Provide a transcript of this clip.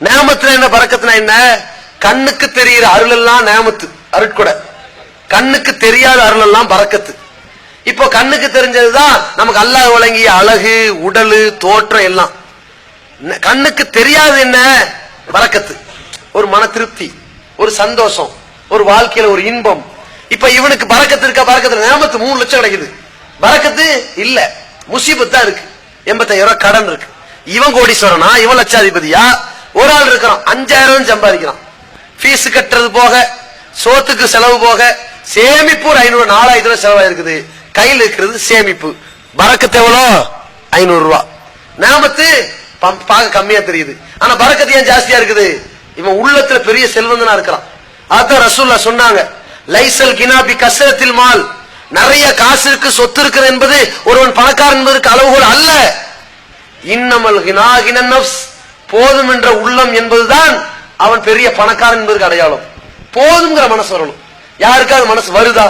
நேமத்துல என்ன பரக்கத்துனா என்ன? கண்ணுக்கு தெரிகிற அருள் எல்லாம் நேமத்து, அருட்கொடை. கண்ணுக்கு தெரியாத அருள் எல்லாம் பரக்கத்து. இப்போ கண்ணுக்கு தெரிஞ்சதுதான் நமக்கு அல்லாஹ் வழங்கிய அழகு, உடலு, தோற்றம் எல்லாம். கண்ணுக்கு தெரியாது என்ன? பரக்கத்து. ஒரு மன திருப்தி, ஒரு சந்தோஷம், ஒரு வாழ்க்கையில ஒரு இன்பம். இப்ப இவனுக்கு பரக்கத்து இருக்கா? பரக்கத்து நேமத்து 3 லட்சம் கிடைக்குது. பரக்கத்து இல்ல, முசீபத் தான் இருக்கு. 85,000 ரூபாய் கடன் இருக்கு. இவன் கோடீஸ்வரனா? இவன் லட்சாதிபதியா? ஒரு ஆள் இருக்கிறான் 5,000 சம்பாதிக்கிறான். பீஸ் கட்டுறது போக, சோத்துக்கு செலவு போக, சேமிப்பு ஒரு 500 4,000 ரூபாய் செலவாயிருக்குது. கையில் இருக்கிறது சேமிப்பு. பரக்கத்து எவ்வளோ? 500 ரூபாய். நேமத்து பார்க்க கம்மியா தெரியுது, ஆனா பரக்கத்து ஏன் ஜாஸ்தியா இருக்குது? இவன் உள்ளத்துல பெரிய செல்வந்தனா இருக்கிறான். அதான் ரசூலுல்லாஹ் சொன்னாங்க, லைசல் கினாபி கஸ்ரத்தில் மால், நிறைய காசு இருக்கு, சொத்து இருக்கிற என்பது ஒருவன் பணக்காரன் என்பதற்கு அளவுகோல் அல்ல. இன்னமல் கினா கினன் நஃப்ஸ், போதும் என்ற உள்ளம் என்பதுதான் அவன் பெரிய பணக்காரன் என்பதற்கு அடையாளம். போதுங்கிற மனசு வரணும். யாருக்காவது மனசு வருதா?